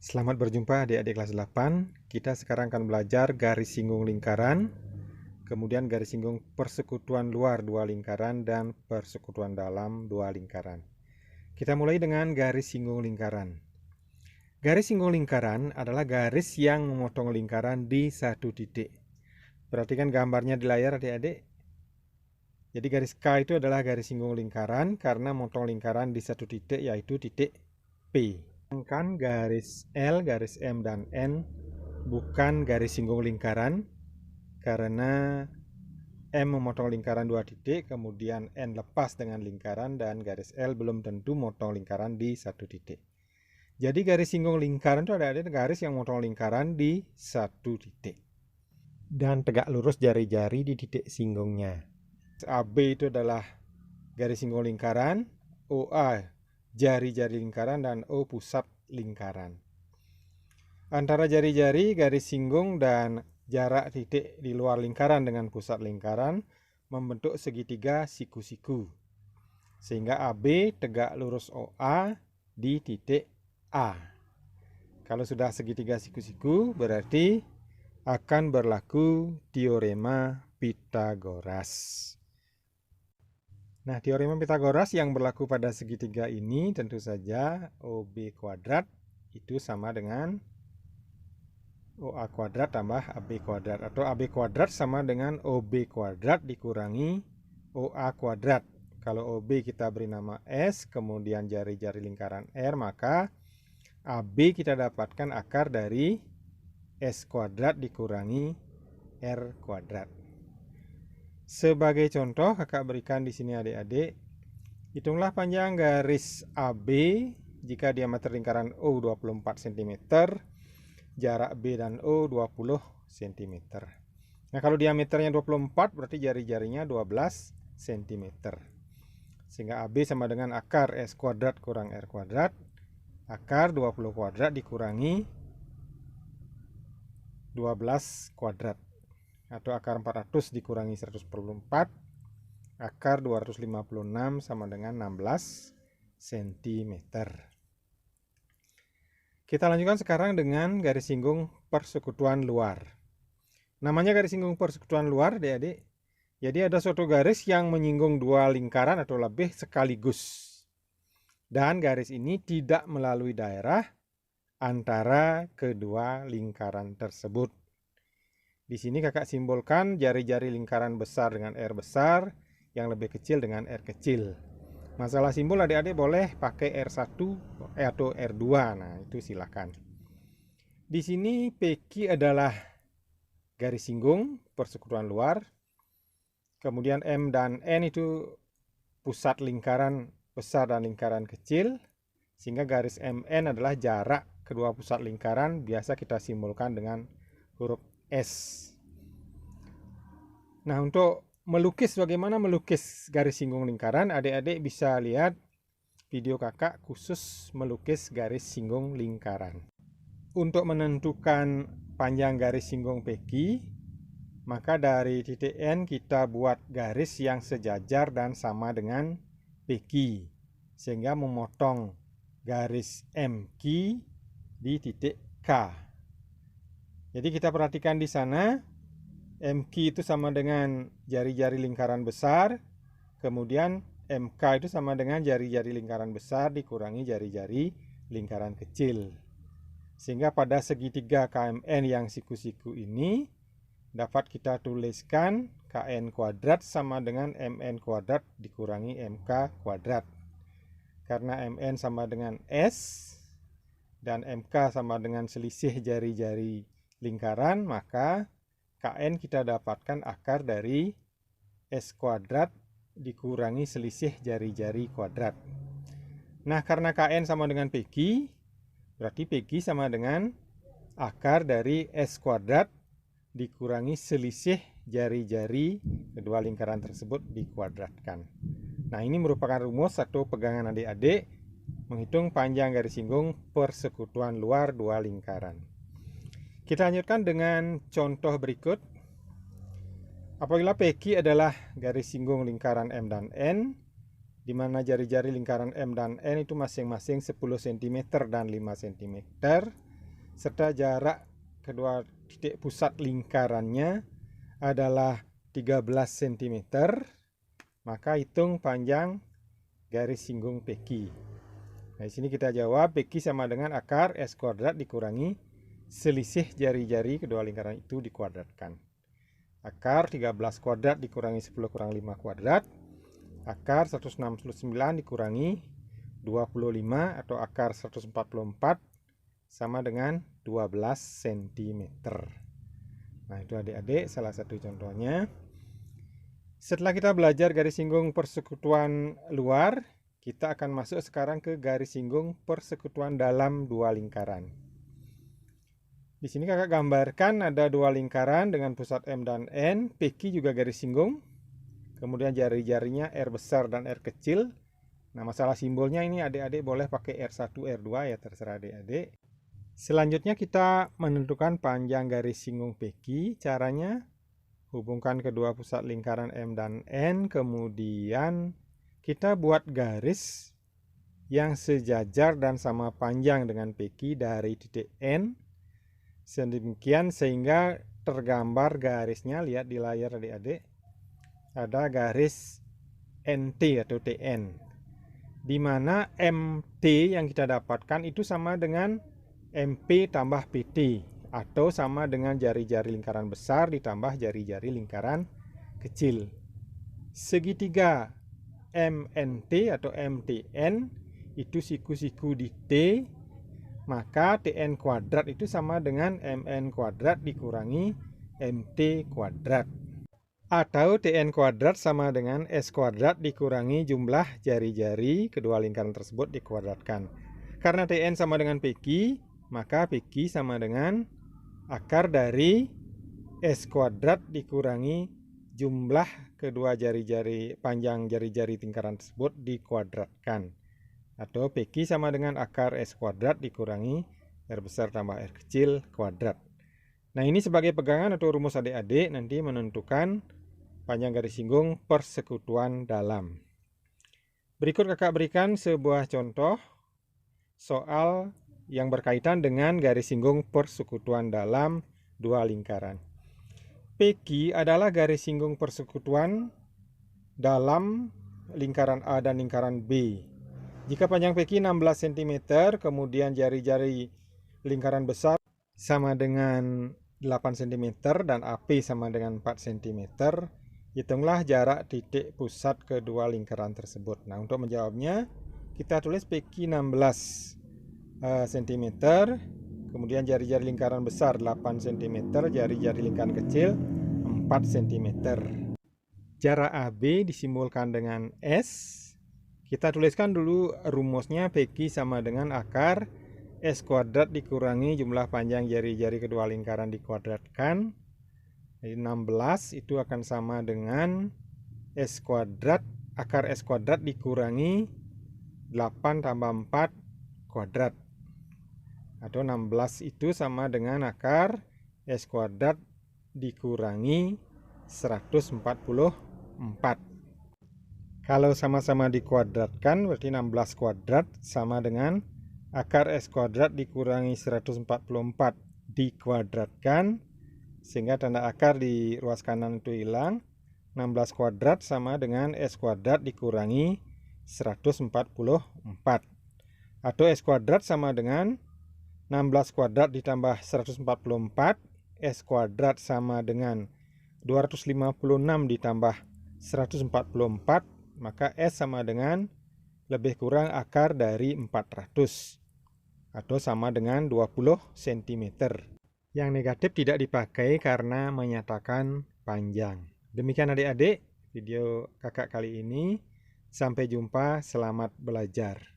Selamat berjumpa adik-adik kelas 8. Kita sekarang akan belajar garis singgung lingkaran, kemudian garis singgung persekutuan luar dua lingkaran dan persekutuan dalam dua lingkaran. Kita mulai dengan garis singgung lingkaran. Garis singgung lingkaran adalah garis yang memotong lingkaran di satu titik. Perhatikan gambarnya di layar adik-adik. Jadi garis K itu adalah garis singgung lingkaran karena memotong lingkaran di satu titik, yaitu titik P. Sedangkan garis L, garis M, dan N bukan garis singgung lingkaran karena M memotong lingkaran dua titik, kemudian N lepas dengan lingkaran, dan garis L belum tentu memotong lingkaran di satu titik. Jadi garis singgung lingkaran itu ada garis yang memotong lingkaran di satu titik dan tegak lurus jari-jari di titik singgungnya. AB itu adalah garis singgung lingkaran, OA jari-jari lingkaran, dan O pusat lingkaran. Antara jari-jari, garis singgung, dan jarak titik di luar lingkaran dengan pusat lingkaran membentuk segitiga siku-siku, sehingga AB tegak lurus OA di titik A. Kalau sudah segitiga siku-siku, berarti akan berlaku teorema Pitagoras. Nah, teorema Pitagoras yang berlaku pada segitiga ini tentu saja OB kuadrat itu sama dengan OA kuadrat tambah AB kuadrat, atau AB kuadrat sama dengan OB kuadrat dikurangi OA kuadrat. Kalau OB kita beri nama S, kemudian jari-jari lingkaran R, maka AB kita dapatkan akar dari S kuadrat dikurangi R kuadrat. Sebagai contoh, kakak berikan di sini adik-adik. Hitunglah panjang garis AB jika diameter lingkaran O 24 cm, jarak B dan O 20 cm. Nah, kalau diameternya 24 berarti jari-jarinya 12 cm. Sehingga AB sama dengan akar S kuadrat kurang R kuadrat. Akar 20 kuadrat dikurangi 12 kuadrat. Atau akar 400 dikurangi 144, akar 256 sama dengan 16 cm. Kita lanjutkan sekarang dengan garis singgung persekutuan luar. Namanya garis singgung persekutuan luar, adik-adik. Jadi ada suatu garis yang menyinggung dua lingkaran atau lebih sekaligus. Dan garis ini tidak melalui daerah antara kedua lingkaran tersebut. Di sini kakak simbolkan jari-jari lingkaran besar dengan R besar, yang lebih kecil dengan R kecil. Masalah simbol adik-adik boleh pakai R1 atau R2, nah itu silakan. Di sini PQ adalah garis singgung persekutuan luar. Kemudian M dan N itu pusat lingkaran besar dan lingkaran kecil, sehingga garis MN adalah jarak kedua pusat lingkaran, biasa kita simbolkan dengan huruf S. Nah, untuk melukis, bagaimana melukis garis singgung lingkaran, adik-adik bisa lihat video kakak khusus melukis garis singgung lingkaran. Untuk menentukan panjang garis singgung PQ, maka dari titik N kita buat garis yang sejajar dan sama dengan PQ, sehingga memotong garis MQ di titik K. Jadi kita perhatikan di sana, MQ itu sama dengan jari-jari lingkaran besar, kemudian MK itu sama dengan jari-jari lingkaran besar dikurangi jari-jari lingkaran kecil. Sehingga pada segitiga KMN yang siku-siku ini dapat kita tuliskan KN kuadrat sama dengan MN kuadrat dikurangi MK kuadrat. Karena MN sama dengan S dan MK sama dengan selisih jari-jari lingkaran, maka KN kita dapatkan akar dari S kuadrat dikurangi selisih jari-jari kuadrat. Nah, karena KN sama dengan PQ, berarti PQ sama dengan akar dari S kuadrat dikurangi selisih jari-jari kedua lingkaran tersebut dikuadratkan. Nah, ini merupakan rumus atau pegangan adik-adik menghitung panjang garis singgung persekutuan luar dua lingkaran. Kita lanjutkan dengan contoh berikut. Apabila PQ adalah garis singgung lingkaran M dan N, di mana jari-jari lingkaran M dan N itu masing-masing 10 cm dan 5 cm, serta jarak kedua titik pusat lingkarannya adalah 13 cm, maka hitung panjang garis singgung PQ. Nah, di sini kita jawab PQ sama dengan akar S kuadrat dikurangi selisih jari-jari kedua lingkaran itu dikuadratkan. Akar 13 kuadrat dikurangi 10 kurang 5 kuadrat. Akar 169 dikurangi 25 atau akar 144 sama dengan 12 cm. Nah, itu adik-adik salah satu contohnya. Setelah kita belajar garis singgung persekutuan luar, kita akan masuk sekarang ke garis singgung persekutuan dalam dua lingkaran. Di sini kakak gambarkan ada dua lingkaran dengan pusat M dan N, PQ juga garis singgung. Kemudian jari-jarinya R besar dan R kecil. Nah, masalah simbolnya ini adik-adik boleh pakai R1, R2 ya, terserah adik-adik. Selanjutnya kita menentukan panjang garis singgung PQ. Caranya hubungkan kedua pusat lingkaran M dan N, kemudian kita buat garis yang sejajar dan sama panjang dengan PQ dari titik N. Sedemikian sehingga tergambar garisnya, lihat di layar adik-adik. Ada garis NT atau TN, di mana MT yang kita dapatkan itu sama dengan MP tambah PT, atau sama dengan jari-jari lingkaran besar ditambah jari-jari lingkaran kecil. Segitiga MNT atau MTN itu siku-siku di T, maka TN kuadrat itu sama dengan MN kuadrat dikurangi MT kuadrat. Atau TN kuadrat sama dengan S kuadrat dikurangi jumlah jari-jari kedua lingkaran tersebut dikuadratkan. Karena TN sama dengan PQ, maka PQ sama dengan akar dari S kuadrat dikurangi jumlah kedua jari-jari panjang jari-jari lingkaran tersebut dikuadratkan. Atau PQ sama dengan akar S kuadrat dikurangi R besar tambah R kecil kuadrat. Nah, ini sebagai pegangan atau rumus adik-adik nanti menentukan panjang garis singgung persekutuan dalam. Berikut kakak berikan sebuah contoh soal yang berkaitan dengan garis singgung persekutuan dalam dua lingkaran. PQ adalah garis singgung persekutuan dalam lingkaran A dan lingkaran B. Jika panjang PQ 16 cm, kemudian jari-jari lingkaran besar sama dengan 8 cm dan AP sama dengan 4 cm, hitunglah jarak titik pusat kedua lingkaran tersebut. Nah, untuk menjawabnya, kita tulis PQ 16 cm, kemudian jari-jari lingkaran besar 8 cm, jari-jari lingkaran kecil 4 cm. Jarak AB disimbolkan dengan S. Kita tuliskan dulu rumusnya, PQ sama dengan akar S kuadrat dikurangi jumlah panjang jari-jari kedua lingkaran dikuadratkan. Jadi 16 itu akan sama dengan S kuadrat, akar S kuadrat dikurangi 8 tambah 4 kuadrat. Atau 16 itu sama dengan akar S kuadrat dikurangi 144. Kalau sama-sama dikuadratkan berarti 16 kuadrat sama dengan akar S kuadrat dikurangi 144 dikuadratkan, sehingga tanda akar di ruas kanan itu hilang. 16 kuadrat sama dengan S kuadrat dikurangi 144. Atau S kuadrat sama dengan 16 kuadrat ditambah 144, S kuadrat sama dengan 256 ditambah 144, maka S sama dengan lebih kurang akar dari 400 atau sama dengan 20 cm. Yang negatif tidak dipakai karena menyatakan panjang. Demikian adik-adik video kakak kali ini. Sampai jumpa, selamat belajar.